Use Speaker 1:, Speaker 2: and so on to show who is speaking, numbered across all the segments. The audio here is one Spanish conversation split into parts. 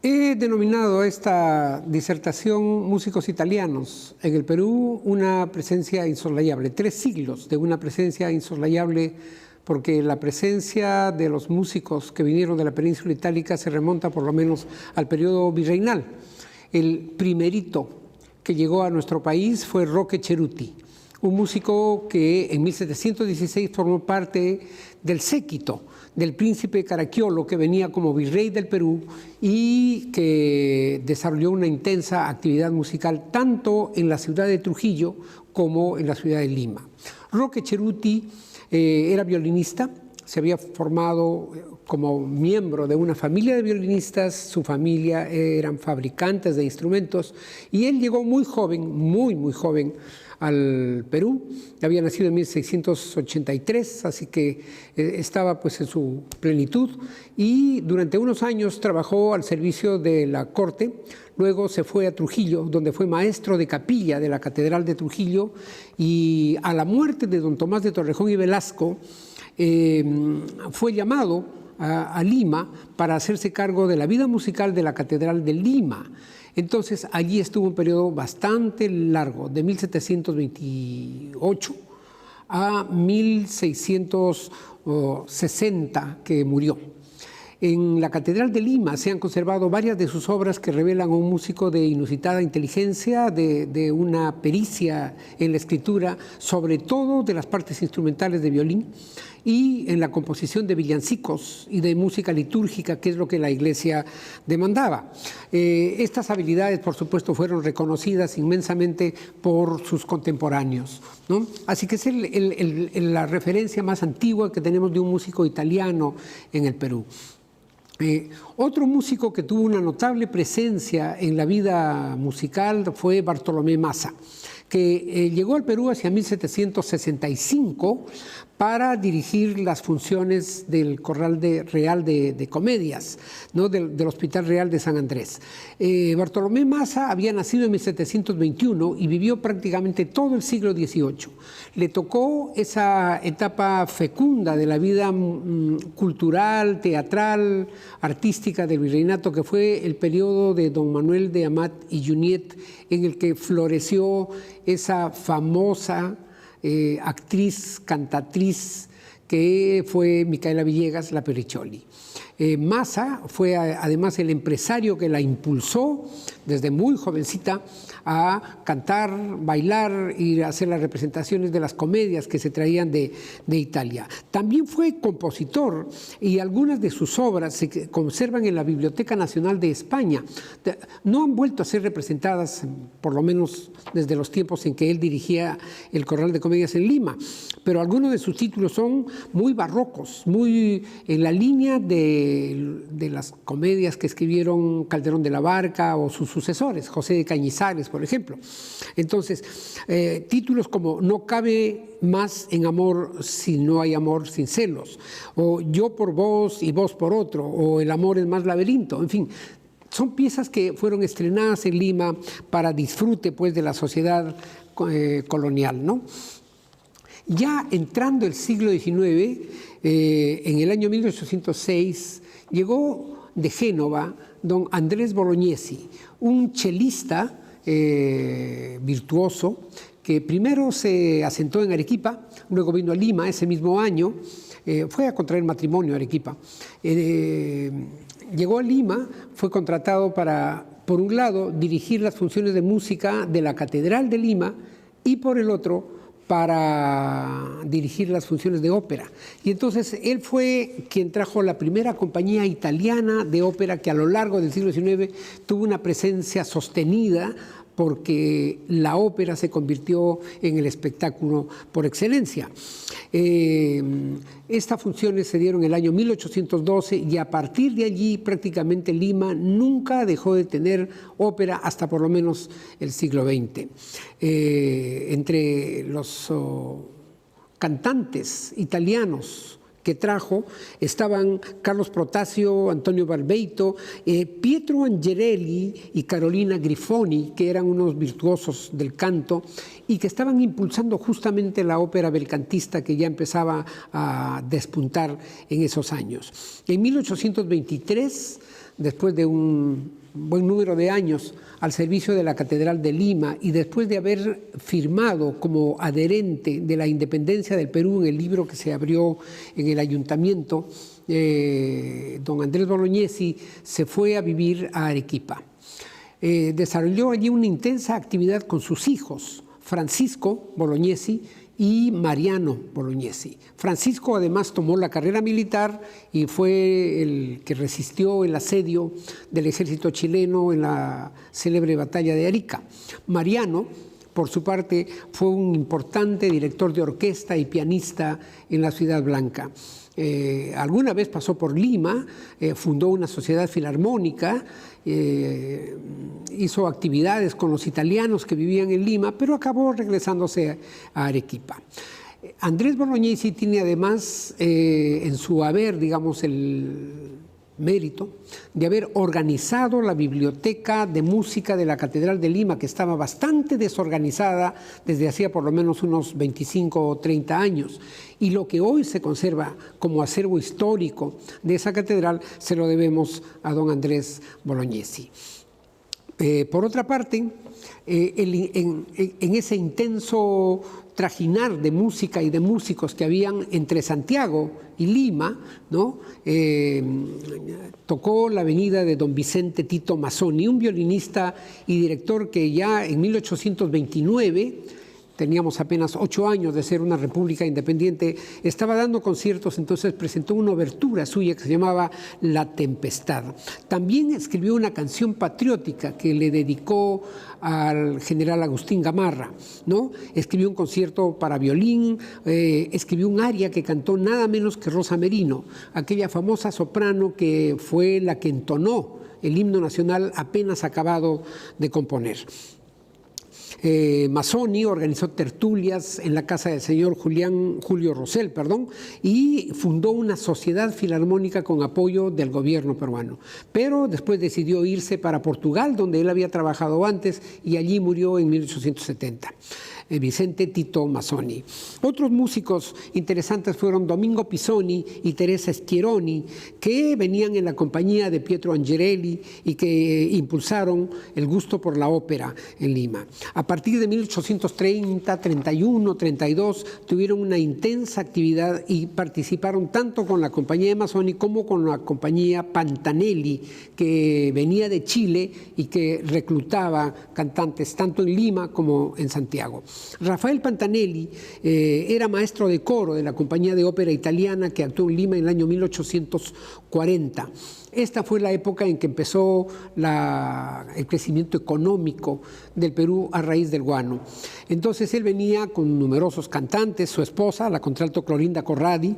Speaker 1: He denominado a esta disertación Músicos italianos. En el Perú, una presencia insoslayable, 3 siglos de una presencia insoslayable, porque la presencia de los músicos que vinieron de la península itálica se remonta por lo menos al periodo virreinal. El primerito que llegó a nuestro país fue Roque Ceruti, un músico que en 1716 formó parte del séquito del príncipe Caracciolo, que venía como virrey del Perú y que desarrolló una intensa actividad musical tanto en la ciudad de Trujillo como en la ciudad de Lima. Roque Ceruti era violinista, se había formado como miembro de una familia de violinistas, su familia eran fabricantes de instrumentos y él llegó muy joven, muy joven, al Perú. Había nacido en 1683, así que estaba pues en su plenitud, y durante unos años trabajó al servicio de la corte. Luego se fue a Trujillo, donde fue maestro de capilla de la Catedral de Trujillo, y a la muerte de don Tomás de Torrejón y Velasco fue llamado a Lima para hacerse cargo de la vida musical de la Catedral de Lima. Entonces, allí estuvo un periodo bastante largo, de 1728 a 1660, que murió. En la Catedral de Lima se han conservado varias de sus obras que revelan a un músico de inusitada inteligencia, de una pericia en la escritura, sobre todo de las partes instrumentales de violín, y en la composición de villancicos y de música litúrgica, que es lo que la Iglesia demandaba. Estas habilidades, por supuesto, fueron reconocidas inmensamente por sus contemporáneos, ¿no? Así que es la referencia más antigua que tenemos de un músico italiano en el Perú. Otro músico que tuvo una notable presencia en la vida musical fue Bartolomé Massa, que llegó al Perú hacia 1765 para dirigir las funciones del Corral Real de Comedias, ¿no? del Hospital Real de San Andrés. Bartolomé Massa había nacido en 1721 y vivió prácticamente todo el siglo XVIII. Le tocó esa etapa fecunda de la vida cultural, teatral, artística del virreinato, que fue el periodo de don Manuel de Amat y Junyent, en el que floreció esa famosa actriz, cantatriz, que fue Micaela Villegas, la Periccioli. Massa fue además el empresario que la impulsó desde muy jovencita a cantar, bailar y hacer las representaciones de las comedias que se traían de Italia. También fue compositor y algunas de sus obras se conservan en la Biblioteca Nacional de España. No han vuelto a ser representadas, por lo menos desde los tiempos en que él dirigía el Corral de Comedias en Lima, pero algunos de sus títulos son muy barrocos, muy en la línea de las comedias que escribieron Calderón de la Barca o sus sucesores, José de Cañizares, por ejemplo. Entonces, títulos como No cabe más en amor si no hay amor sin celos, o Yo por vos y vos por otro, o El amor es más laberinto, en fin. Son piezas que fueron estrenadas en Lima para disfrute, pues, de la sociedad colonial, ¿no? Ya entrando el siglo XIX, en el año 1806, llegó de Génova don Andrés Bolognesi, un chelista virtuoso que primero se asentó en Arequipa, luego vino a Lima ese mismo año, fue a contraer matrimonio a Arequipa. Llegó a Lima, fue contratado para, por un lado, dirigir las funciones de música de la Catedral de Lima y por el otro, para dirigir las funciones de ópera. Y entonces él fue quien trajo la primera compañía italiana de ópera que a lo largo del siglo XIX tuvo una presencia sostenida, porque la ópera se convirtió en el espectáculo por excelencia. Estas funciones se dieron en el año 1812 y a partir de allí prácticamente Lima nunca dejó de tener ópera hasta por lo menos el siglo XX. Entre los cantantes italianos que trajo estaban Carlos Protasio, Antonio Barbeito, Pietro Angerelli y Carolina Grifoni, que eran unos virtuosos del canto y que estaban impulsando justamente la ópera belcantista que ya empezaba a despuntar en esos años. En 1823 después de un buen número de años al servicio de la Catedral de Lima y después de haber firmado como adherente de la independencia del Perú en el libro que se abrió en el ayuntamiento, don Andrés Bolognesi se fue a vivir a Arequipa. Desarrolló allí una intensa actividad con sus hijos, Francisco Bolognesi y Mariano Bolognesi. Francisco además tomó la carrera militar y fue el que resistió el asedio del ejército chileno en la célebre batalla de Arica. Mariano, por su parte, fue un importante director de orquesta y pianista en la Ciudad Blanca. Alguna vez pasó por Lima, fundó una sociedad filarmónica, hizo actividades con los italianos que vivían en Lima, pero acabó regresándose a Arequipa. Andrés Bolognesi tiene además en su haber, digamos, el mérito de haber organizado la biblioteca de música de la Catedral de Lima, que estaba bastante desorganizada desde hacía por lo menos unos 25 o 30 años. Y lo que hoy se conserva como acervo histórico de esa catedral se lo debemos a don Andrés Bolognesi. Por otra parte, en ese intenso trajinar de música y de músicos que habían entre Santiago y Lima, ¿no? Tocó la venida de don Vicente Tito Mazzoni, un violinista y director que ya en 1829, teníamos apenas 8 años de ser una república independiente, estaba dando conciertos, entonces presentó una obertura suya que se llamaba La Tempestad. También escribió una canción patriótica que le dedicó al general Agustín Gamarra, ¿no? Escribió un concierto para violín, escribió un aria que cantó nada menos que Rosa Merino, aquella famosa soprano que fue la que entonó el himno nacional apenas acabado de componer. Mazzoni organizó tertulias en la casa del señor Julio Rosell, y fundó una sociedad filarmónica con apoyo del gobierno peruano. Pero después decidió irse para Portugal, donde él había trabajado antes, y allí murió en 1870. Vicente Tito Mazzoni. Otros músicos interesantes fueron Domingo Pisoni y Teresa Schieroni, que venían en la compañía de Pietro Angerelli y que impulsaron el gusto por la ópera en Lima. A partir de 1830, 31, 32, tuvieron una intensa actividad y participaron tanto con la compañía de Mazzoni como con la compañía Pantanelli, que venía de Chile y que reclutaba cantantes tanto en Lima como en Santiago. Rafael Pantanelli era maestro de coro de la compañía de ópera italiana que actuó en Lima en el año 1840. Esta fue la época en que empezó el crecimiento económico del Perú a raíz del guano. Entonces él venía con numerosos cantantes, su esposa, la contralto Clorinda Corradi,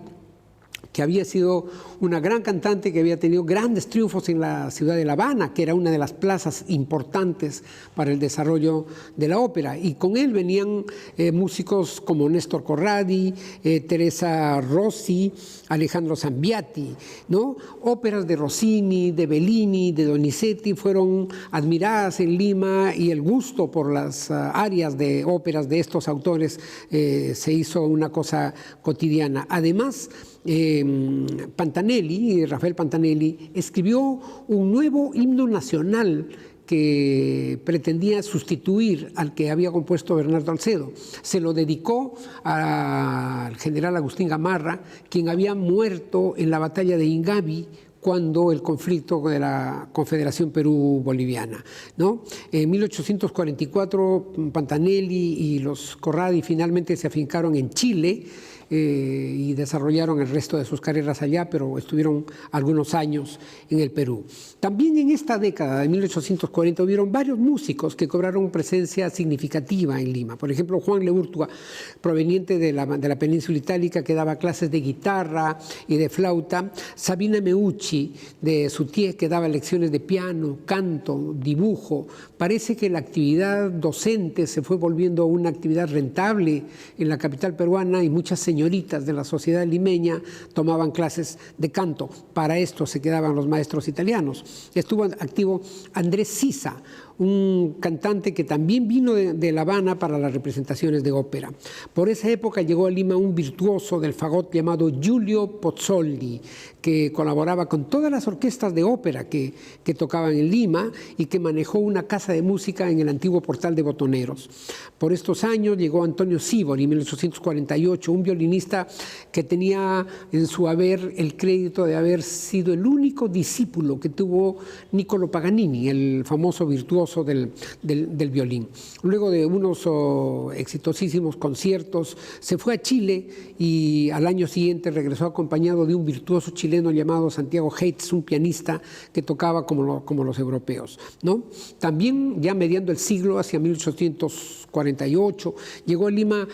Speaker 1: que había sido una gran cantante que había tenido grandes triunfos en la ciudad de La Habana, que era una de las plazas importantes para el desarrollo de la ópera. Y con él venían músicos como Néstor Corradi, Teresa Rossi, Alejandro Zambiati, ¿no? Óperas de Rossini, de Bellini, de Donizetti fueron admiradas en Lima y el gusto por las arias de óperas de estos autores se hizo una cosa cotidiana. Además, Rafael Pantanelli, escribió un nuevo himno nacional que pretendía sustituir al que había compuesto Bernardo Alcedo. Se lo dedicó al general Agustín Gamarra, quien había muerto en la batalla de Ingavi cuando el conflicto de la Confederación Perú-Boliviana, ¿no? En 1844, Pantanelli y los Corradi finalmente se afincaron en Chile, y desarrollaron el resto de sus carreras allá, pero estuvieron algunos años en el Perú. También en esta década de 1840 hubieron varios músicos que cobraron presencia significativa en Lima. Por ejemplo, Juan Leurtua, proveniente de la península itálica, que daba clases de guitarra y de flauta. Sabina Meucci, de Sutié, que daba lecciones de piano, canto, dibujo. Parece que la actividad docente se fue volviendo una actividad rentable en la capital peruana y muchas señoritas de la sociedad limeña tomaban clases de canto. Para esto se quedaban los maestros italianos. Estuvo activo Andrés Sisa, un cantante que también vino de La Habana para las representaciones de ópera. Por esa época llegó a Lima un virtuoso del fagot llamado Giulio Pozzolli, que colaboraba con todas las orquestas de ópera que tocaban en Lima y que manejó una casa de música en el antiguo Portal de Botoneros. Por estos años llegó Antonio Sivori en 1848, un violinista que tenía en su haber el crédito de haber sido el único discípulo que tuvo Niccolo Paganini, el famoso virtuoso del violín. Luego de unos exitosísimos conciertos, se fue a Chile y al año siguiente regresó acompañado de un virtuoso chileno llamado Santiago Heitz, un pianista que tocaba como los europeos, ¿no? También, ya mediando el siglo, hacia 1848, llegó a Lima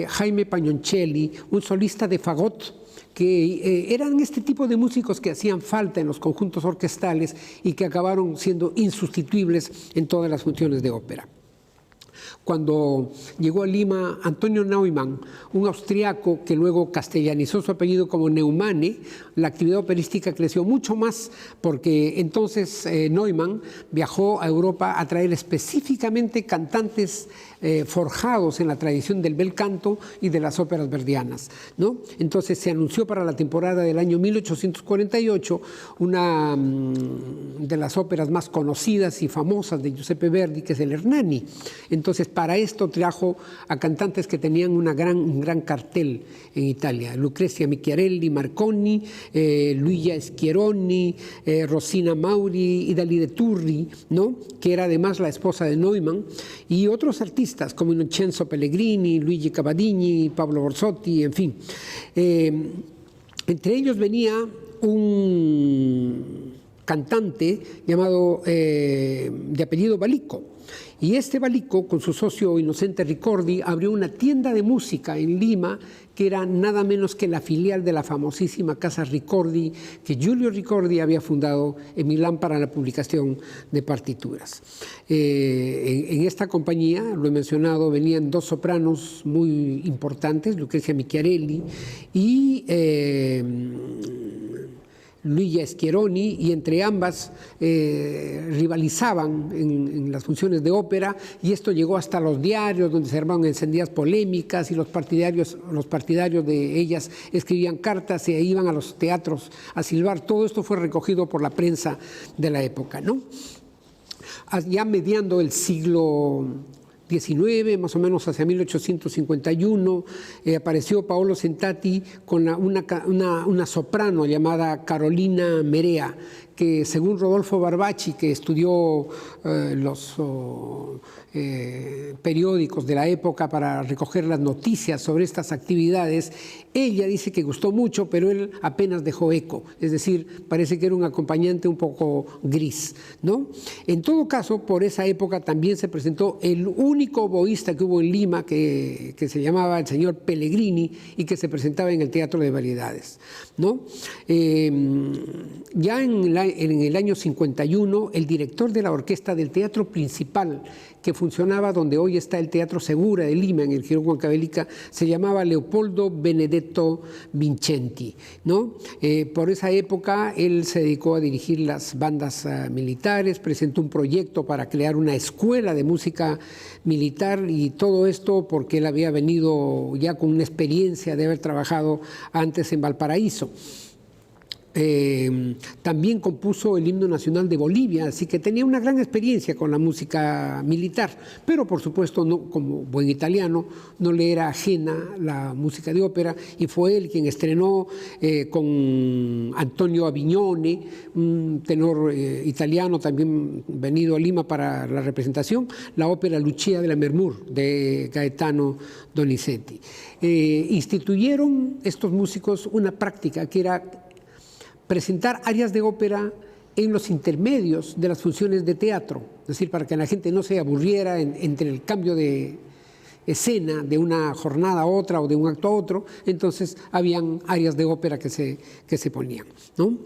Speaker 1: Jaime Pagnoncelli, un solista de fagot, que eran este tipo de músicos que hacían falta en los conjuntos orquestales y que acabaron siendo insustituibles en todas las funciones de ópera. Cuando llegó a Lima Antonio Neumann, un austriaco que luego castellanizó su apellido como Neumane, la actividad operística creció mucho más porque entonces Neumann viajó a Europa a traer específicamente cantantes forjados en la tradición del bel canto y de las óperas verdianas, ¿no? Entonces se anunció para la temporada del año 1848 una de las óperas más conocidas y famosas de Giuseppe Verdi, que es el Hernani. Entonces, para esto trajo a cantantes que tenían un gran cartel en Italia: Lucrezia Micchiarelli, Marconi, Luigia Schieroni, Rosina Mauri, Idalide Turri, ¿no?, que era además la esposa de Neumann, y otros artistas como Innocenzo Pellegrini, Luigi Cavadini, Pablo Borsotti, en fin. Entre ellos venía un cantante llamado de apellido Balico. Y este Balico, con su socio Innocente Ricordi, abrió una tienda de música en Lima que era nada menos que la filial de la famosísima casa Ricordi, que Giulio Ricordi había fundado en Milán para la publicación de partituras. En esta compañía, lo he mencionado, venían dos sopranos muy importantes, Lucrezia Micchiarelli y Luigia Schieroni, y entre ambas rivalizaban en las funciones de ópera, y esto llegó hasta los diarios, donde se armaban encendidas polémicas, y los partidarios de ellas escribían cartas e iban a los teatros a silbar. Todo esto fue recogido por la prensa de la época, ¿no? Ya mediando el siglo XIX, más o menos hacia 1851, apareció Paolo Sentati con una soprano llamada Carolina Merea, que según Rodolfo Barbacci, que estudió los periódicos de la época para recoger las noticias sobre estas actividades, ella dice que gustó mucho, pero él apenas dejó eco, es decir, parece que era un acompañante un poco gris, ¿no? En todo caso, por esa época también se presentó el único oboísta que hubo en Lima, que se llamaba el señor Pellegrini, y que se presentaba en el Teatro de Variedades, ¿no? Ya en el año 51, el director de la orquesta del Teatro Principal, que funcionaba donde hoy está el Teatro Segura de Lima, en el Girón Huancavelica, se llamaba Leopoldo Benedetto Vincenti, ¿no? Por esa época él se dedicó a dirigir las bandas militares, presentó un proyecto para crear una escuela de música militar, y todo esto porque él había venido ya con una experiencia de haber trabajado antes en Valparaíso. También compuso el himno nacional de Bolivia, así que tenía una gran experiencia con la música militar, pero por supuesto, no, como buen italiano, no le era ajena la música de ópera, y fue él quien estrenó con Antonio Avignone, un tenor italiano también venido a Lima para la representación, la ópera Lucia de la Mermur de Gaetano Donizetti. Instituyeron estos músicos una práctica que era presentar arias de ópera en los intermedios de las funciones de teatro, es decir, para que la gente no se aburriera entre el cambio de escena de una jornada a otra o de un acto a otro, entonces habían áreas de ópera que se ponían, ¿no?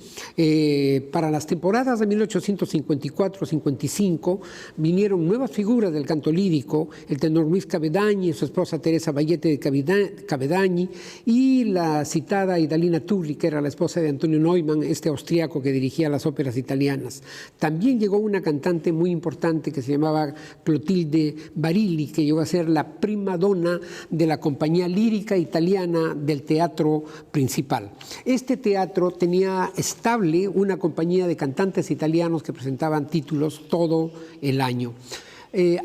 Speaker 1: Para las temporadas de 1854-55 vinieron nuevas figuras del canto lírico, el tenor Luis Cavedañi y su esposa Teresa Vallete de Cavedañi, y la citada Idalina Turri, que era la esposa de Antonio Neumann, este austriaco que dirigía las óperas italianas. También llegó una cantante muy importante que se llamaba Clotilde Barilli, que llegó a ser la prima donna de la compañía lírica italiana del teatro principal. Este teatro tenía estable una compañía de cantantes italianos que presentaban títulos todo el año.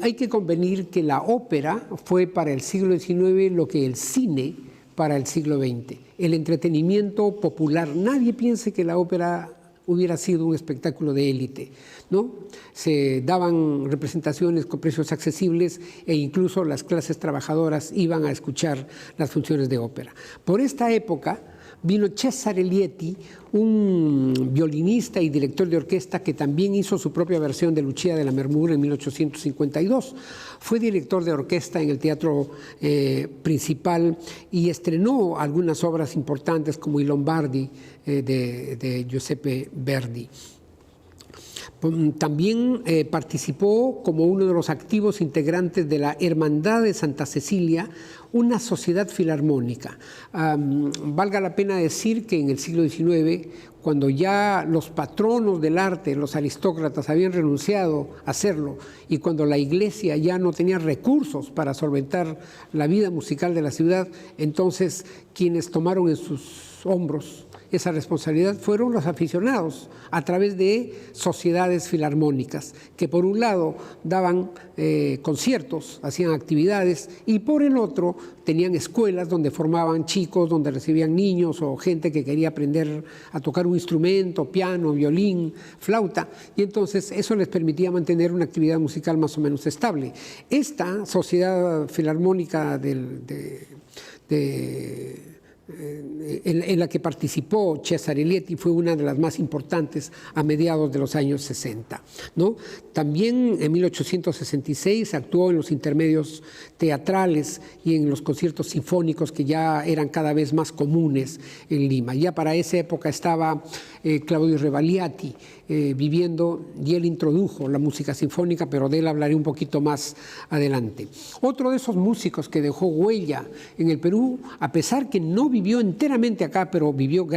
Speaker 1: Hay que convenir que la ópera fue para el siglo XIX lo que el cine para el siglo XX. El entretenimiento popular. Nadie piense que la ópera hubiera sido un espectáculo de élite, ¿no? Se daban representaciones con precios accesibles e incluso las clases trabajadoras iban a escuchar las funciones de ópera. Por esta época vino Cesare Lietti, un violinista y director de orquesta que también hizo su propia versión de Lucia de Lammermoor en 1852. Fue director de orquesta en el Teatro Principal y estrenó algunas obras importantes como I Lombardi de Giuseppe Verdi. También participó como uno de los activos integrantes de la Hermandad de Santa Cecilia, una sociedad filarmónica. Valga la pena decir que en el siglo XIX, cuando ya los patronos del arte, los aristócratas, habían renunciado a hacerlo y cuando la iglesia ya no tenía recursos para solventar la vida musical de la ciudad, entonces quienes tomaron en sus hombros esa responsabilidad fueron los aficionados a través de sociedades filarmónicas que por un lado daban conciertos, hacían actividades y por el otro tenían escuelas donde formaban chicos, donde recibían niños o gente que quería aprender a tocar un instrumento, piano, violín, flauta, y entonces eso les permitía mantener una actividad musical más o menos estable. Esta sociedad filarmónica en la que participó Cesare Lietti fue una de las más importantes a mediados de los años 60, ¿no? También en 1866 actuó en los intermedios teatrales y en los conciertos sinfónicos que ya eran cada vez más comunes en Lima. Ya para esa época estaba Claudio Rebagliati viviendo y él introdujo la música sinfónica, pero de él hablaré un poquito más adelante. Otro de esos músicos que dejó huella en el Perú, a pesar que no vivió enteramente acá, pero vivió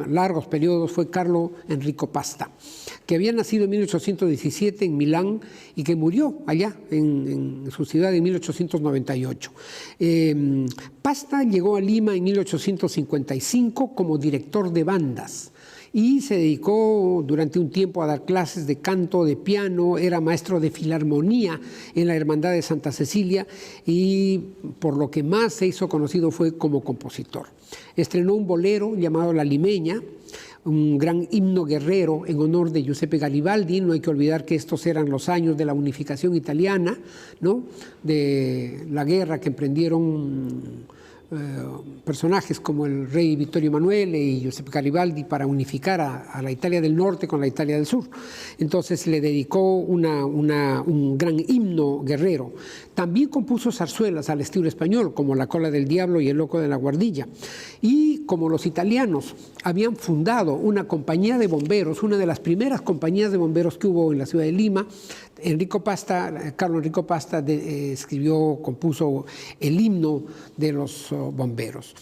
Speaker 1: largos periodos, fue Carlo Enrico Pasta, que había nacido en 1817 en Milán y que murió allá en su ciudad en 1898. Pasta llegó a Lima en 1855 como director de bandas y se dedicó durante un tiempo a dar clases de canto, de piano, era maestro de filarmonía en la Hermandad de Santa Cecilia y por lo que más se hizo conocido fue como compositor. Estrenó un bolero llamado La Limeña, un gran himno guerrero en honor de Giuseppe Garibaldi. No hay que olvidar que estos eran los años de la unificación italiana, ¿no? De la guerra que emprendieron personajes como el rey Vittorio Emanuele y Giuseppe Garibaldi para unificar a la Italia del norte con la Italia del sur. Entonces le dedicó un gran himno guerrero. También compuso zarzuelas al estilo español, como La Cola del Diablo y El Loco de la Guardilla. Y como los italianos habían fundado una compañía de bomberos, una de las primeras compañías de bomberos que hubo en la ciudad de Lima, Carlo Enrico Pasta compuso el himno de los bomberos.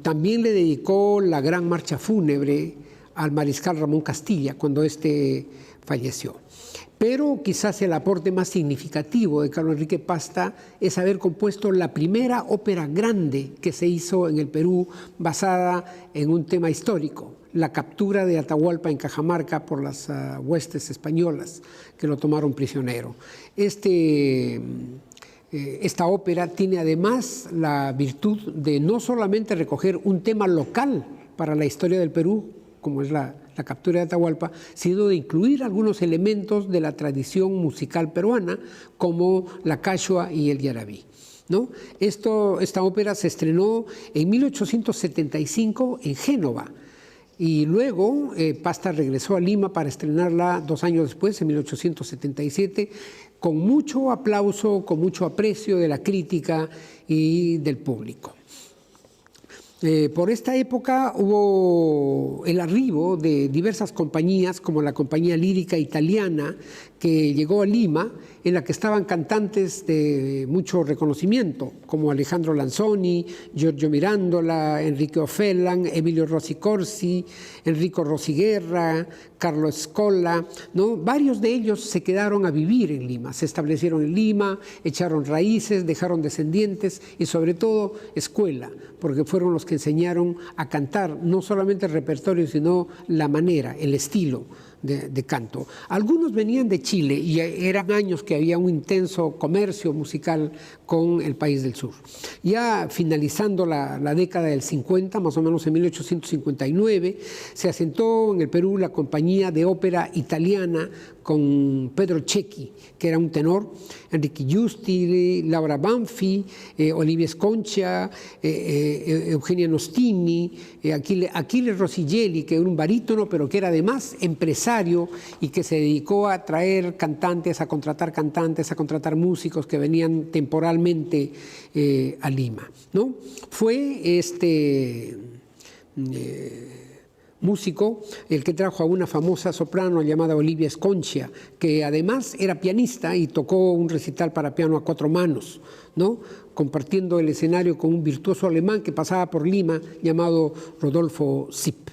Speaker 1: También le dedicó la gran marcha fúnebre al mariscal Ramón Castilla cuando éste falleció. Pero quizás el aporte más significativo de Carlo Enrique Pasta es haber compuesto la primera ópera grande que se hizo en el Perú basada en un tema histórico, la captura de Atahualpa en Cajamarca por las huestes españolas que lo tomaron prisionero. Esta ópera tiene además la virtud de no solamente recoger un tema local para la historia del Perú, como es la captura de Atahualpa, sino de incluir algunos elementos de la tradición musical peruana, como la cachua y el yarabí, ¿no? Esta ópera se estrenó en 1875 en Génova, y luego Pasta regresó a Lima para estrenarla 2 años después, en 1877, con mucho aplauso, con mucho aprecio de la crítica y del público. Por esta época hubo el arribo de diversas compañías, como la Compañía Lírica Italiana, que llegó a Lima, en la que estaban cantantes de mucho reconocimiento, como Alejandro Lanzoni, Giorgio Mirandola, Enrique Ofellan, Emilio Rossi Corsi, Enrico Rossi Guerra, Carlo Scola, ¿no? Varios de ellos se quedaron a vivir en Lima, se establecieron en Lima, echaron raíces, dejaron descendientes y sobre todo escuela, porque fueron los que enseñaron a cantar, no solamente el repertorio, sino la manera, el estilo de canto. Algunos venían de Chile y eran años que había un intenso comercio musical con el país del sur. Ya finalizando la década del 50, más o menos en 1859, se asentó en el Perú la Compañía de Ópera Italiana con Pedro Cecchi, que era un tenor, Enrique Giusti, Laura Banfi, Olivia Sconcia, Eugenia Nostini, Achille Rosiglieli, que era un barítono, pero que era además empresario y que se dedicó a traer cantantes, a contratar músicos que venían temporalmente a Lima, ¿no? Fue músico el que trajo a una famosa soprano llamada Olivia Sconcia, que además era pianista y tocó un recital para piano a 4 manos, ¿no? Compartiendo el escenario con un virtuoso alemán que pasaba por Lima llamado Rodolfo Sipp.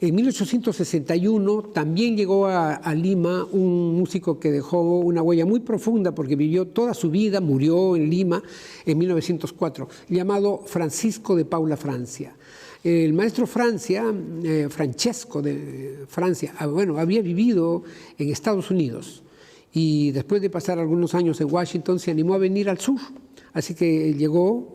Speaker 1: En 1861 también llegó a Lima un músico que dejó una huella muy profunda porque vivió toda su vida, murió en Lima en 1904, llamado Francisco de Paula Francia. El maestro Francesco de Francia, bueno, había vivido en Estados Unidos y después de pasar algunos años en Washington se animó a venir al sur. Así que llegó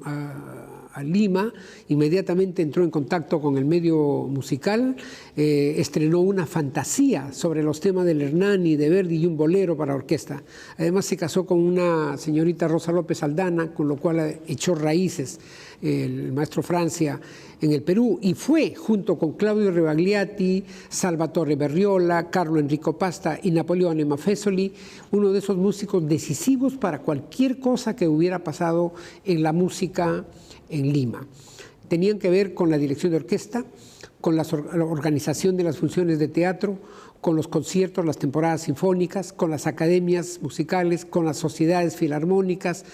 Speaker 1: a Lima, inmediatamente entró en contacto con el medio musical, estrenó una fantasía sobre los temas del Hernani, de Verdi y un bolero para orquesta. Además se casó con una señorita Rosa López Aldana, con lo cual echó raíces el maestro Francia en el Perú y fue, junto con Claudio Rebagliati, Salvatore Berriola, Carlo Enrico Pasta y Napoleone Maffesoli, uno de esos músicos decisivos para cualquier cosa que hubiera pasado en la música en Lima. Tenían que ver con la dirección de orquesta, con la organización de las funciones de teatro, con los conciertos, las temporadas sinfónicas, con las academias musicales, con las sociedades filarmónicas,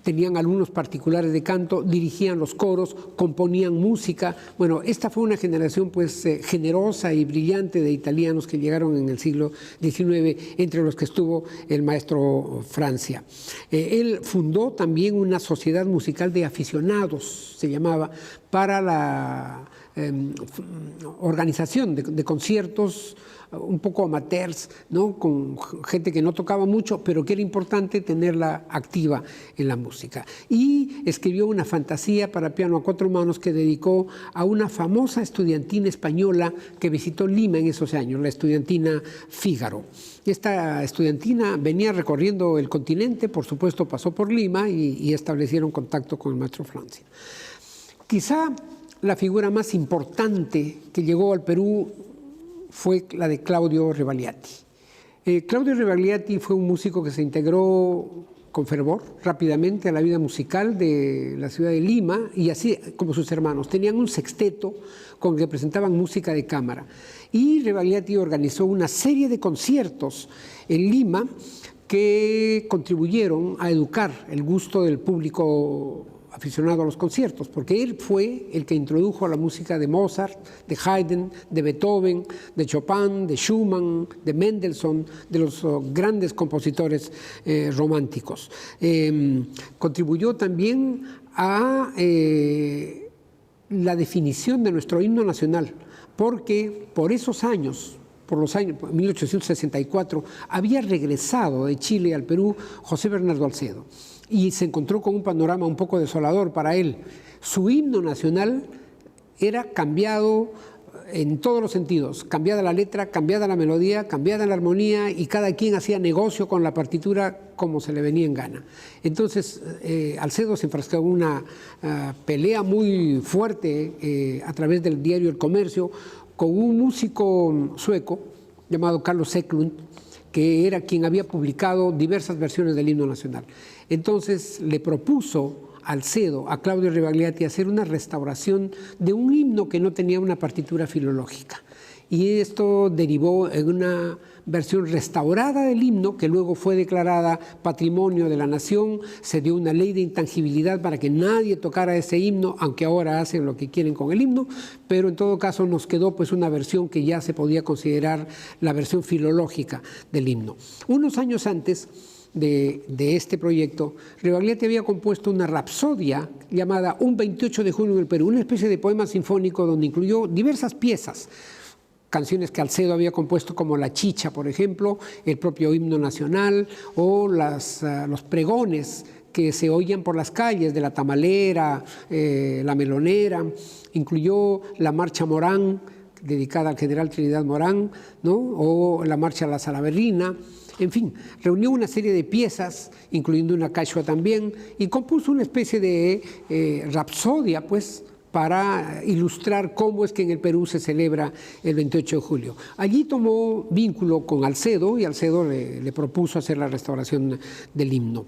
Speaker 1: tenían alumnos particulares de canto, dirigían los coros, componían música. Bueno, esta fue una generación pues generosa y brillante de italianos que llegaron en el siglo XIX, entre los que estuvo el maestro Francia. Él fundó también una sociedad musical de aficionados, se llamaba, para la organización de conciertos un poco amateurs, ¿no? Con gente que no tocaba mucho, pero que era importante tenerla activa en la música. Y escribió una fantasía para piano a 4 manos que dedicó a una famosa estudiantina española que visitó Lima en esos años, la estudiantina Fígaro. Esta estudiantina venía recorriendo el continente, por supuesto pasó por Lima y establecieron contacto con el maestro Francia. Quizá la figura más importante que llegó al Perú fue la de Claudio Rebagliati. Claudio Rebagliati fue un músico que se integró con fervor rápidamente a la vida musical de la ciudad de Lima y así como sus hermanos. Tenían un sexteto con el que presentaban música de cámara y Rebagliati organizó una serie de conciertos en Lima que contribuyeron a educar el gusto del público aficionado a los conciertos, porque él fue el que introdujo la música de Mozart, de Haydn, de Beethoven, de Chopin, de Schumann, de Mendelssohn, de los grandes compositores románticos. Contribuyó también a la definición de nuestro himno nacional, porque por esos años, por los años 1864, había regresado de Chile al Perú José Bernardo Alcedo y se encontró con un panorama un poco desolador para él. Su himno nacional era cambiado en todos los sentidos, cambiada la letra, cambiada la melodía, cambiada la armonía y cada quien hacía negocio con la partitura como se le venía en gana. Entonces Alcedo se enfrascó en una pelea muy fuerte a través del diario El Comercio con un músico sueco llamado Carlos Eklund, que era quien había publicado diversas versiones del himno nacional. Entonces le propuso Alcedo a Claudio Rebagliati hacer una restauración de un himno que no tenía una partitura filológica. Y esto derivó en una versión restaurada del himno, que luego fue declarada Patrimonio de la Nación. Se dio una ley de intangibilidad para que nadie tocara ese himno, aunque ahora hacen lo que quieren con el himno, pero en todo caso nos quedó pues una versión que ya se podía considerar la versión filológica del himno. Unos años antes de este proyecto, Rebagliati había compuesto una rapsodia llamada Un 28 de junio en el Perú, una especie de poema sinfónico donde incluyó diversas piezas, canciones que Alcedo había compuesto como La Chicha, por ejemplo, el propio himno nacional o los pregones que se oían por las calles de la Tamalera, la Melonera. Incluyó la Marcha Morán, dedicada al general Trinidad Morán, ¿no? O la Marcha a la Salaverrina. En fin, reunió una serie de piezas, incluyendo una cachua también, y compuso una especie de rapsodia, pues, para ilustrar cómo es que en el Perú se celebra el 28 de julio. Allí tomó vínculo con Alcedo y Alcedo le propuso hacer la restauración del himno.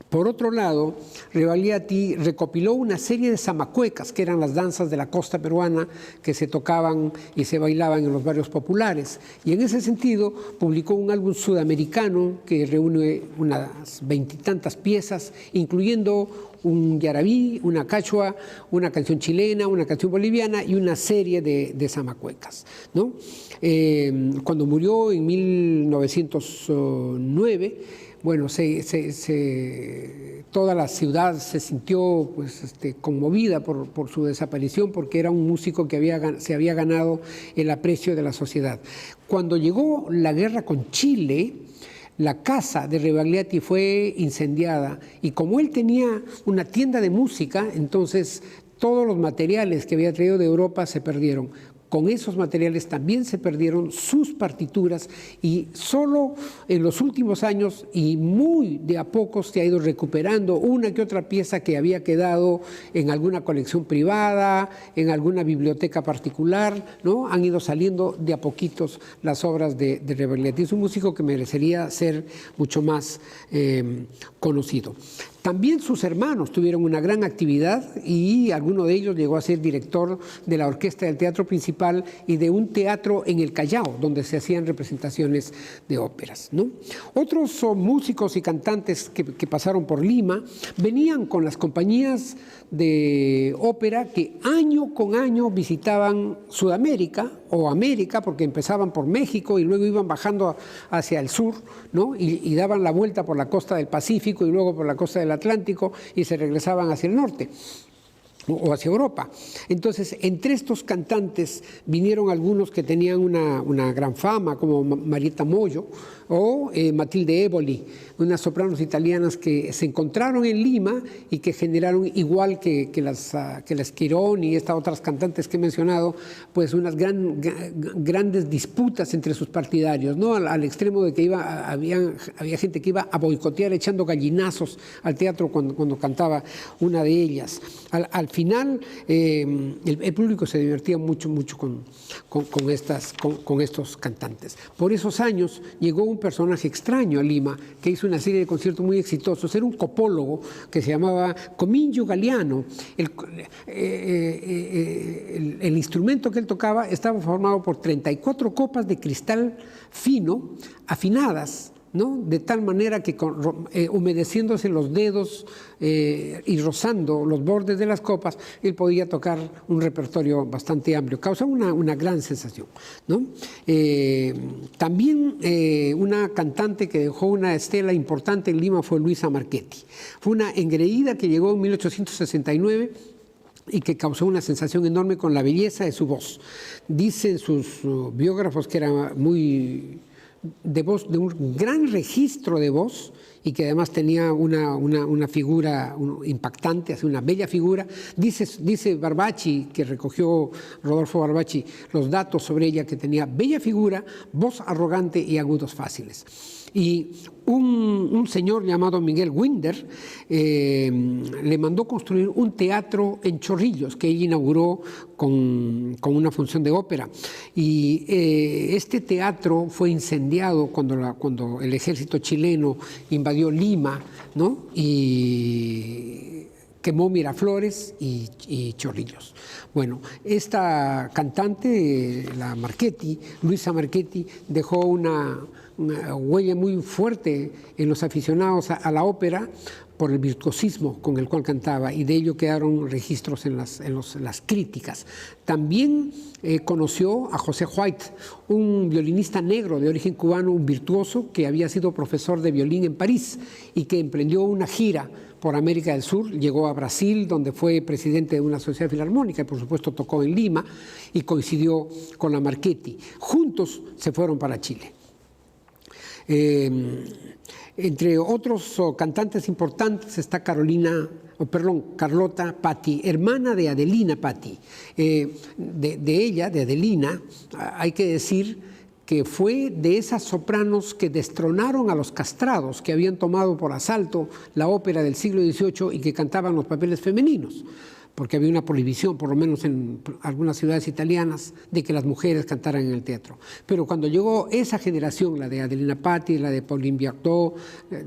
Speaker 1: Por otro lado, Rebagliati recopiló una serie de zamacuecas, que eran las danzas de la costa peruana que se tocaban y se bailaban en los barrios populares. Y en ese sentido publicó un álbum sudamericano que reúne unas 20 y tantas piezas, incluyendo un yarabí, una cachua, una canción chilena, una canción boliviana y una serie de zamacuecas, ¿no? Cuando murió en 1909, bueno, toda la ciudad se sintió pues, conmovida por su desaparición, porque era un músico que se había ganado el aprecio de la sociedad. Cuando llegó la guerra con Chile, la casa de Rebagliati fue incendiada y como él tenía una tienda de música, entonces todos los materiales que había traído de Europa se perdieron. Con esos materiales también se perdieron sus partituras y solo en los últimos años y muy de a poco se ha ido recuperando una que otra pieza que había quedado en alguna colección privada, en alguna biblioteca particular, ¿no? Han ido saliendo de a poquitos las obras de Rebagliati. Es un músico que merecería ser mucho más conocido. También sus hermanos tuvieron una gran actividad y alguno de ellos llegó a ser director de la orquesta del Teatro Principal y de un teatro en el Callao, donde se hacían representaciones de óperas, ¿no? Otros músicos y cantantes que pasaron por Lima venían con las compañías de ópera que año con año visitaban Sudamérica o América, porque empezaban por México y luego iban bajando hacia el sur, ¿no? Y daban la vuelta por la costa del Pacífico y luego por la costa del Atlántico y se regresaban hacia el norte o hacia Europa. Entonces, entre estos cantantes vinieron algunos que tenían una gran fama, como Marietta Moyo o Matilde Eboli, unas sopranos italianas que se encontraron en Lima y que generaron, igual que las Quirón y estas otras cantantes que he mencionado, pues unas grandes disputas entre sus partidarios, ¿no? Al extremo de que había gente que iba a boicotear echando gallinazos al teatro cuando cantaba una de ellas. Al final, el público se divertía mucho con estos cantantes. Por esos años llegó un personaje extraño a Lima que hizo una serie de conciertos muy exitosos. Era un copólogo que se llamaba Cominho Galeano. El instrumento que él tocaba estaba formado por 34 copas de cristal fino, afinadas, ¿no? De tal manera que humedeciéndose los dedos y rozando los bordes de las copas, él podía tocar un repertorio bastante amplio. Causaba una gran sensación, ¿no? También una cantante que dejó una estela importante en Lima fue Luisa Marchetti. Fue una engreída que llegó en 1869 y que causó una sensación enorme con la belleza de su voz. Dicen sus biógrafos que era de un gran registro de voz y que además tenía una figura impactante, una bella figura. Dice Barbacci, que recogió Rodolfo Barbacci, los datos sobre ella, que tenía bella figura, voz arrogante y agudos fáciles. Y un señor llamado Miguel Winder le mandó construir un teatro en Chorrillos, que ella inauguró con una función de ópera. Y este teatro fue incendiado cuando el ejército chileno invadió Lima, ¿no? Y quemó Miraflores y Chorrillos. Bueno, esta cantante, la Marchetti, Luisa Marchetti, dejó una huella muy fuerte en los aficionados a la ópera por el virtuosismo con el cual cantaba, y de ello quedaron registros en las críticas. También conoció a José White, un violinista negro de origen cubano, un virtuoso que había sido profesor de violín en París y que emprendió una gira por América del Sur. Llegó a Brasil, donde fue presidente de una sociedad filarmónica, y por supuesto tocó en Lima y coincidió con la Marchetti. Juntos se fueron para Chile. Entre otros cantantes importantes está Carlota Patti, hermana de Adelina Patti. De Adelina, hay que decir que fue de esas sopranos que destronaron a los castrados, que habían tomado por asalto la ópera del siglo XVIII y que cantaban los papeles femeninos, porque había una prohibición, por lo menos en algunas ciudades italianas, de que las mujeres cantaran en el teatro. Pero cuando llegó esa generación, la de Adelina Patti, la de Pauline Viardot,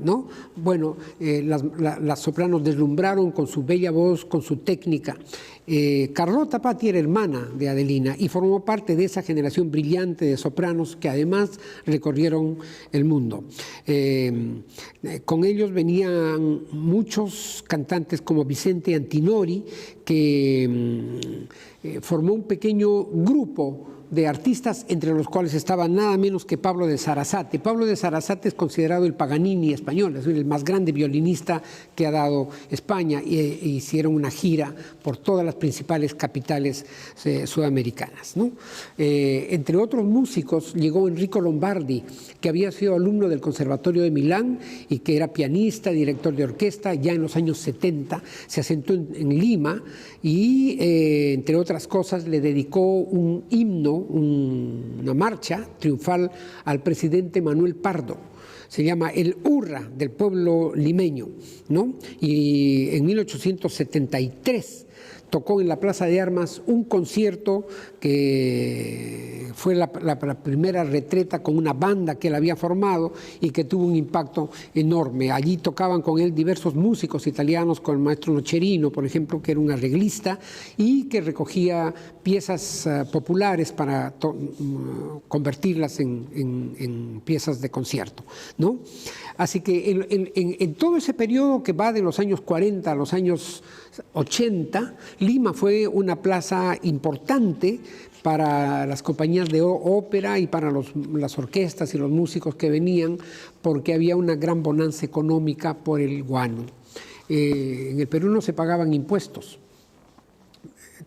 Speaker 1: ¿no? Bueno, las sopranos deslumbraron con su bella voz, con su técnica. Carlota Patti era hermana de Adelina y formó parte de esa generación brillante de sopranos que además recorrieron el mundo. Con ellos venían muchos cantantes como Vicente Antinori, que formó un pequeño grupo de artistas, entre los cuales estaba nada menos que Pablo de Sarasate. Pablo de Sarasate es considerado el Paganini español, es decir, el más grande violinista que ha dado España, y hicieron una gira por todas las principales capitales sudamericanas, ¿no? Entre otros músicos llegó Enrico Lombardi, que había sido alumno del Conservatorio de Milán y que era pianista, director de orquesta. Ya en los años 70 se asentó en Lima y, entre otras cosas, le dedicó un himno, una marcha triunfal al presidente Manuel Pardo. Se llama El Hurra del pueblo limeño, ¿no? Y en 1873 tocó en la Plaza de Armas un concierto que fue la primera retreta con una banda que él había formado y que tuvo un impacto enorme. Allí tocaban con él diversos músicos italianos, con el maestro Nocerino, por ejemplo, que era un arreglista y que recogía piezas populares para convertirlas en piezas de concierto, ¿no? Así que en todo ese periodo que va de los años 40 a los años 80, Lima fue una plaza importante para las compañías de ópera y para las orquestas y los músicos que venían, porque había una gran bonanza económica por el guano. En el Perú no se pagaban impuestos.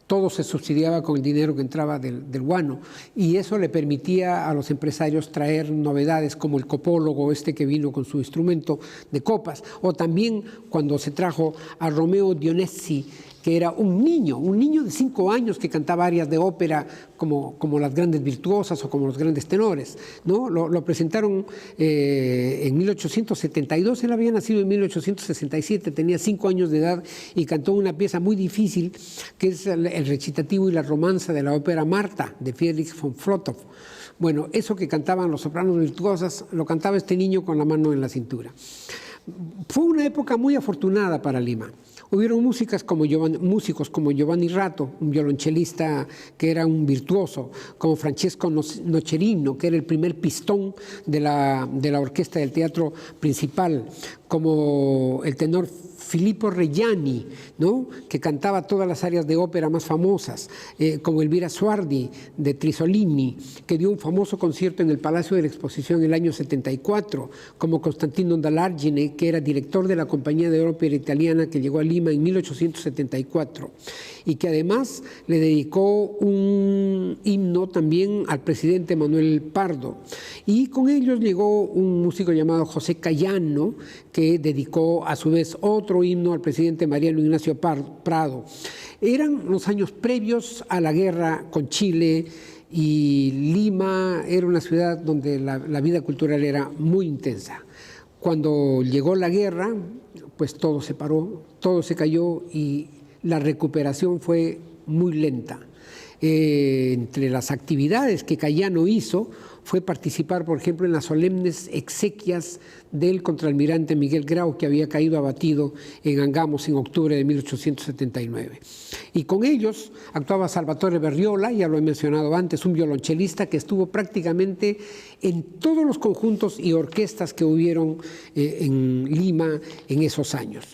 Speaker 1: Todo se subsidiaba con el dinero que entraba del guano, y eso le permitía a los empresarios traer novedades como el copólogo que vino con su instrumento de copas, o también cuando se trajo a Romeo Dionesi, que era un niño de 5 años que cantaba arias de ópera como las grandes virtuosas o como los grandes tenores, ¿no? Lo presentaron en 1872, él había nacido en 1867, tenía 5 años de edad y cantó una pieza muy difícil que es el recitativo y la romanza de la ópera Marta de Friedrich von Flotow. Bueno, eso que cantaban los sopranos virtuosas lo cantaba este niño con la mano en la cintura. Fue una época muy afortunada para Lima. Hubieron músicos como Giovanni Rato, un violonchelista que era un virtuoso, como Francesco Nocerino, que era el primer pistón de la orquesta del teatro principal, como el tenor Filippo Reggiani, ¿no?, que cantaba todas las arias de ópera más famosas, como Elvira Suardi de Trisolini, que dio un famoso concierto en el Palacio de la Exposición en el año 74, como Constantino Dalargine, que era director de la Compañía de Ópera Italiana que llegó a Lima en 1874, y que además le dedicó un himno también al presidente Manuel Pardo. Y con ellos llegó un músico llamado José Cayano, que que dedicó a su vez otro himno al presidente Mariano Ignacio Prado. Eran los años previos a la guerra con Chile, y Lima era una ciudad donde la vida cultural era muy intensa. Cuando llegó la guerra, pues todo se paró, todo se cayó y la recuperación fue muy lenta. Entre las actividades que Cayano hizo fue participar, por ejemplo, en las solemnes exequias del contraalmirante Miguel Grau, que había caído abatido en Angamos en octubre de 1879. Y con ellos actuaba Salvatore Berriola, ya lo he mencionado antes, un violonchelista que estuvo prácticamente en todos los conjuntos y orquestas que hubieron en Lima en esos años.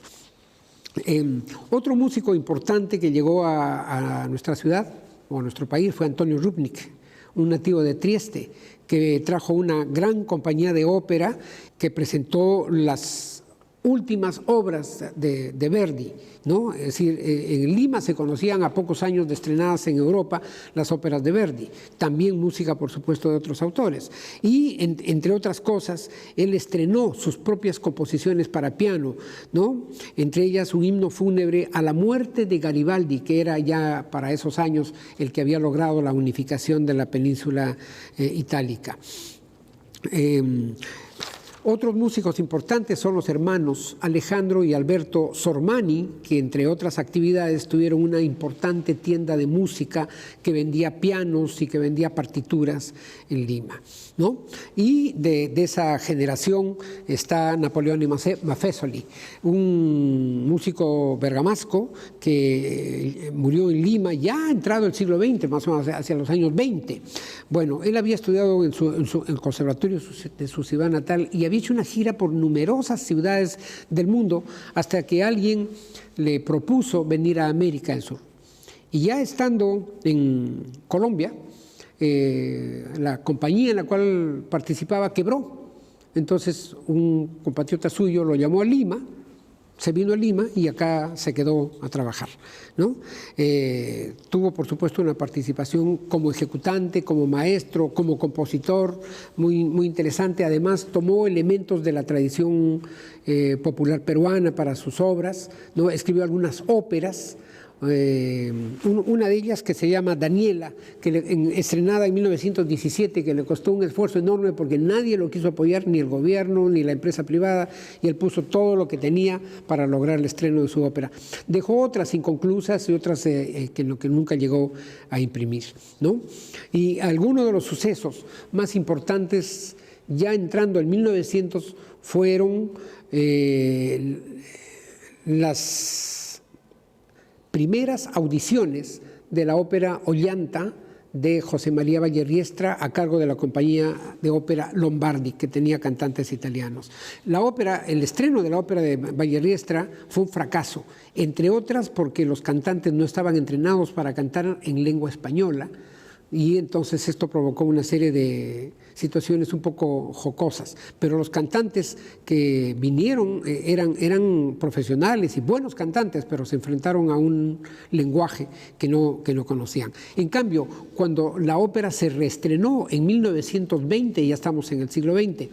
Speaker 1: Otro músico importante que llegó a nuestra ciudad o a nuestro país fue Antonio Rupnik, un nativo de Trieste, que trajo una gran compañía de ópera que presentó las últimas obras de Verdi, ¿no? Es decir, en Lima se conocían a pocos años de estrenadas en Europa las óperas de Verdi, también música, por supuesto, de otros autores. Y, entre otras cosas, él estrenó sus propias composiciones para piano, ¿no? Entre ellas un himno fúnebre a la muerte de Garibaldi, que era ya para esos años el que había logrado la unificación de la península itálica. Otros músicos importantes son los hermanos Alejandro y Alberto Sormani, que entre otras actividades tuvieron una importante tienda de música que vendía pianos y que vendía partituras en Lima, ¿no? Y de esa generación está Napoleone Maffesoli, un músico bergamasco que murió en Lima ya entrado el siglo XX, más o menos hacia los años 20. Bueno, él había estudiado en el conservatorio de su ciudad natal y había hecho una gira por numerosas ciudades del mundo hasta que alguien le propuso venir a América del Sur. Y ya estando en Colombia, la compañía en la cual participaba quebró. Entonces un compatriota suyo lo llamó a Lima, se vino a Lima y acá se quedó a trabajar, ¿no? Tuvo, por supuesto, una participación como ejecutante, como maestro, como compositor, muy interesante. Además, tomó elementos de la tradición popular peruana para sus obras, ¿no? Escribió algunas óperas. Una de ellas que se llama Daniela, estrenada en 1917, que le costó un esfuerzo enorme porque nadie lo quiso apoyar, ni el gobierno, ni la empresa privada, y él puso todo lo que tenía para lograr el estreno de su ópera. Dejó otras inconclusas y otras que nunca llegó a imprimir, ¿no? Y algunos de los sucesos más importantes, ya entrando en 1900, fueron las primeras audiciones de la ópera Ollanta de José María Vallerriestra a cargo de la compañía de ópera Lombardi, que tenía cantantes italianos. El estreno de la ópera de Vallerriestra fue un fracaso, entre otras porque los cantantes no estaban entrenados para cantar en lengua española, y entonces esto provocó una serie de situaciones un poco jocosas. Pero los cantantes que vinieron eran profesionales y buenos cantantes, pero se enfrentaron a un lenguaje que no conocían. En cambio, cuando la ópera se reestrenó en 1920, ya estamos en el siglo XX,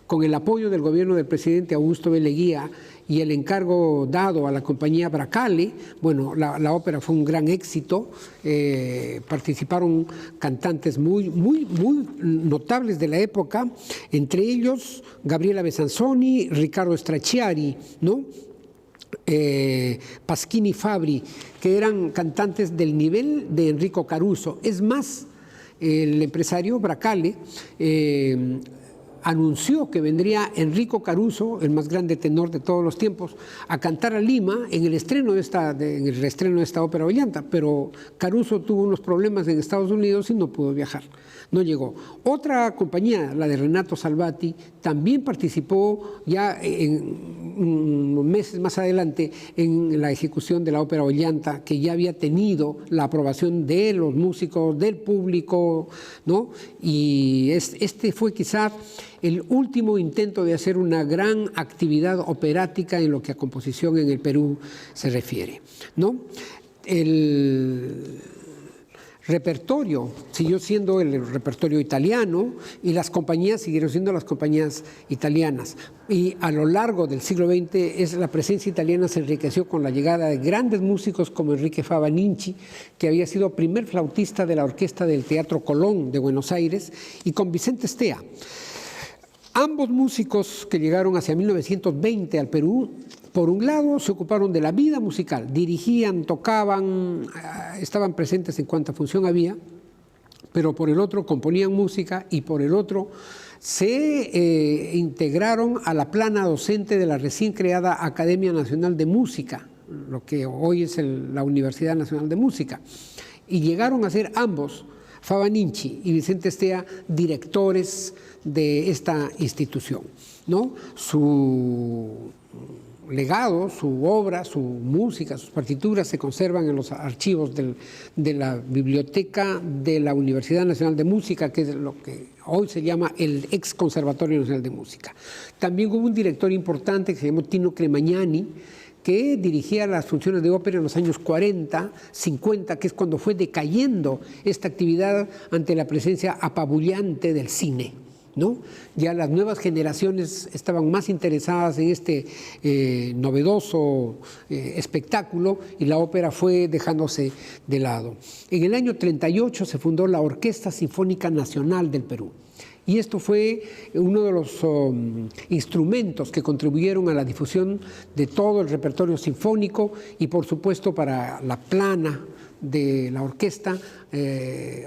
Speaker 1: con el apoyo del gobierno del presidente Augusto B. Leguía y el encargo dado a la compañía Bracale, bueno, la ópera fue un gran éxito. Participaron cantantes muy notables de la época, entre ellos Gabriela Besanzoni, Ricardo Stracciari, ¿no? Pasquini Fabri, que eran cantantes del nivel de Enrico Caruso. Es más, el empresario Bracale anunció que vendría Enrico Caruso, el más grande tenor de todos los tiempos, a cantar a Lima en el reestreno de esta ópera Ollanta, pero Caruso tuvo unos problemas en Estados Unidos y no pudo viajar, no llegó. Otra compañía, la de Renato Salvati, también participó ya unos meses más adelante en la ejecución de la ópera Ollanta, que ya había tenido la aprobación de los músicos, del público, ¿no? Y este fue quizás el último intento de hacer una gran actividad operática en lo que a composición en el Perú se refiere, ¿no? repertorio siguió siendo el repertorio italiano y las compañías siguieron siendo las compañías italianas. Y a lo largo del siglo XX la presencia italiana se enriqueció con la llegada de grandes músicos como Enrique Fava-Ninchi, que había sido primer flautista de la orquesta del Teatro Colón de Buenos Aires, y con Vicente Estea. Ambos músicos que llegaron hacia 1920 al Perú, por un lado se ocuparon de la vida musical, dirigían, tocaban, estaban presentes en cuanta función había, pero por el otro componían música y por el otro se integraron a la plana docente de la recién creada Academia Nacional de Música, lo que hoy es la Universidad Nacional de Música, y llegaron a ser ambos, Fava-Ninchi y Vicente Estea, directores de esta institución, ¿no? Su legado, su obra, su música, sus partituras se conservan en los archivos de la Biblioteca de la Universidad Nacional de Música, que es lo que hoy se llama el ex Conservatorio Nacional de Música. También hubo un director importante que se llamó Tino Cremagnani, que dirigía las funciones de ópera en los años 40, 50, que es cuando fue decayendo esta actividad ante la presencia apabullante del cine, ¿no? Ya las nuevas generaciones estaban más interesadas en este novedoso espectáculo y la ópera fue dejándose de lado. En el año 38 se fundó la Orquesta Sinfónica Nacional del Perú. Y esto fue uno de los instrumentos que contribuyeron a la difusión de todo el repertorio sinfónico y, por supuesto, para la plana de la orquesta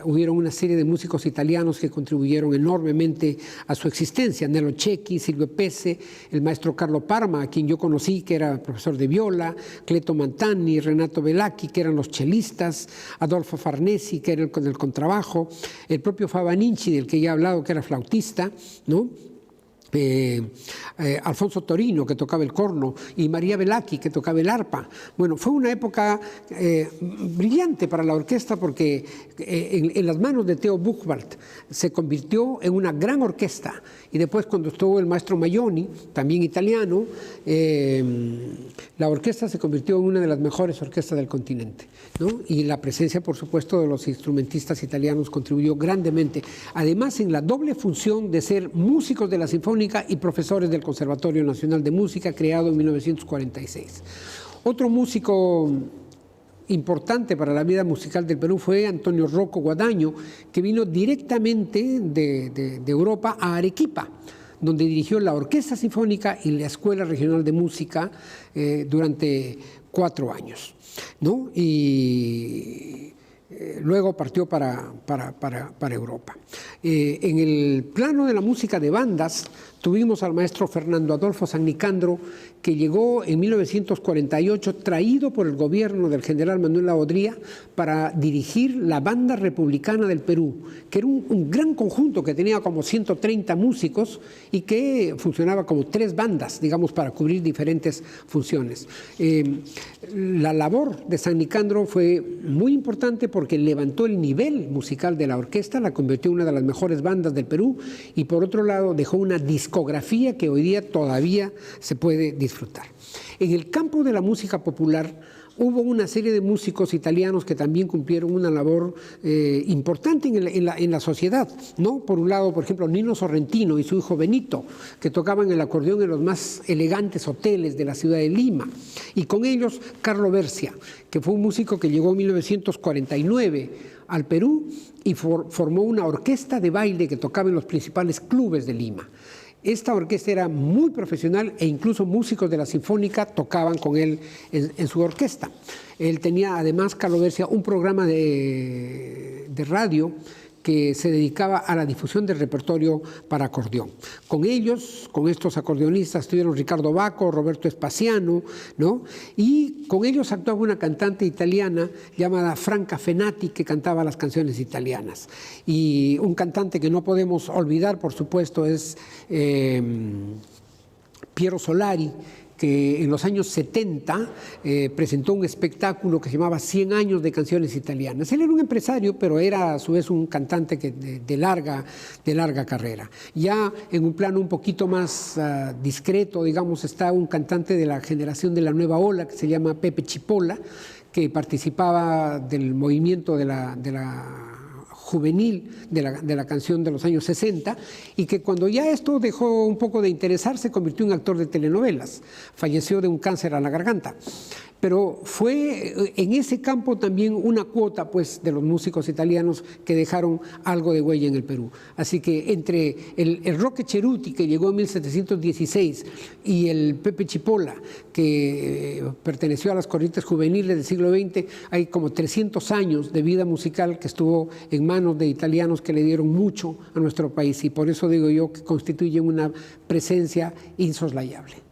Speaker 1: hubieron una serie de músicos italianos que contribuyeron enormemente a su existencia. Nello Cecchi, Silvio Pese, el maestro Carlo Parma, a quien yo conocí, que era profesor de viola, Cleto Mantani, Renato Bellacchi, que eran los chelistas, Adolfo Farnesi, que era el contrabajo, el propio Fava-Ninchi, del que ya he hablado, que era flautista, ¿no? Alfonso Torino, que tocaba el corno, y María Bellacchi, que tocaba el arpa. Bueno, fue una época brillante para la orquesta porque en las manos de Theo Buchwald se convirtió en una gran orquesta. Y después, cuando estuvo el maestro Maioni, también italiano, la orquesta se convirtió en una de las mejores orquestas del continente, ¿no? Y la presencia, por supuesto, de los instrumentistas italianos contribuyó grandemente. Además, en la doble función de ser músicos de la Sinfónica y profesores del Conservatorio Nacional de Música, creado en 1946. Otro músico importante para la vida musical del Perú fue Antonio Rocco Guadaño, que vino directamente de Europa a Arequipa, donde dirigió la Orquesta Sinfónica y la Escuela Regional de Música durante 4 años, ¿no? Y luego partió para Europa. En el plano de la música de bandas, tuvimos al maestro Fernando Adolfo San Nicandro, que llegó en 1948, traído por el gobierno del general Manuel Laodría para dirigir la Banda Republicana del Perú, que era un gran conjunto que tenía como 130 músicos y que funcionaba como 3 bandas, digamos, para cubrir diferentes funciones. La labor de San Nicandro fue muy importante porque levantó el nivel musical de la orquesta, la convirtió en una de las mejores bandas del Perú y, por otro lado, dejó una discografía que hoy día todavía se puede disfrutar. En el campo de la música popular hubo una serie de músicos italianos que también cumplieron una labor importante en la sociedad, ¿no? Por un lado, por ejemplo, Nino Sorrentino y su hijo Benito, que tocaban el acordeón en los más elegantes hoteles de la ciudad de Lima, y con ellos Carlo Bercia, que fue un músico que llegó en 1949 al Perú y formó una orquesta de baile que tocaba en los principales clubes de Lima. Esta orquesta era muy profesional e incluso músicos de la Sinfónica tocaban con él en su orquesta. Él tenía además, Carlo Bercia, un programa de radio que se dedicaba a la difusión del repertorio para acordeón. Con ellos, con estos acordeonistas, estuvieron Ricardo Bacco, Roberto Espaciano, ¿no? Y con ellos actuaba una cantante italiana llamada Franca Fenati, que cantaba las canciones italianas. Y un cantante que no podemos olvidar, por supuesto, es Piero Solari, que en los años 70 presentó un espectáculo que se llamaba 100 años de canciones italianas. Él era un empresario, pero era a su vez un cantante de larga carrera. Ya en un plano un poquito más discreto, digamos, está un cantante de la generación de la nueva ola que se llama Pepe Chipola, que participaba del movimiento de la juvenil de la canción de los años 60, y que cuando ya esto dejó un poco de interesar se convirtió en actor de telenovelas. Falleció de un cáncer a la garganta. Pero fue en ese campo también una cuota, pues, de los músicos italianos que dejaron algo de huella en el Perú. Así que entre el Roque Ceruti, que llegó en 1716, y el Pepe Chipola, que perteneció a las corrientes juveniles del siglo XX, hay como 300 años de vida musical que estuvo en manos de italianos que le dieron mucho a nuestro país, y por eso digo yo que constituyen una presencia insoslayable.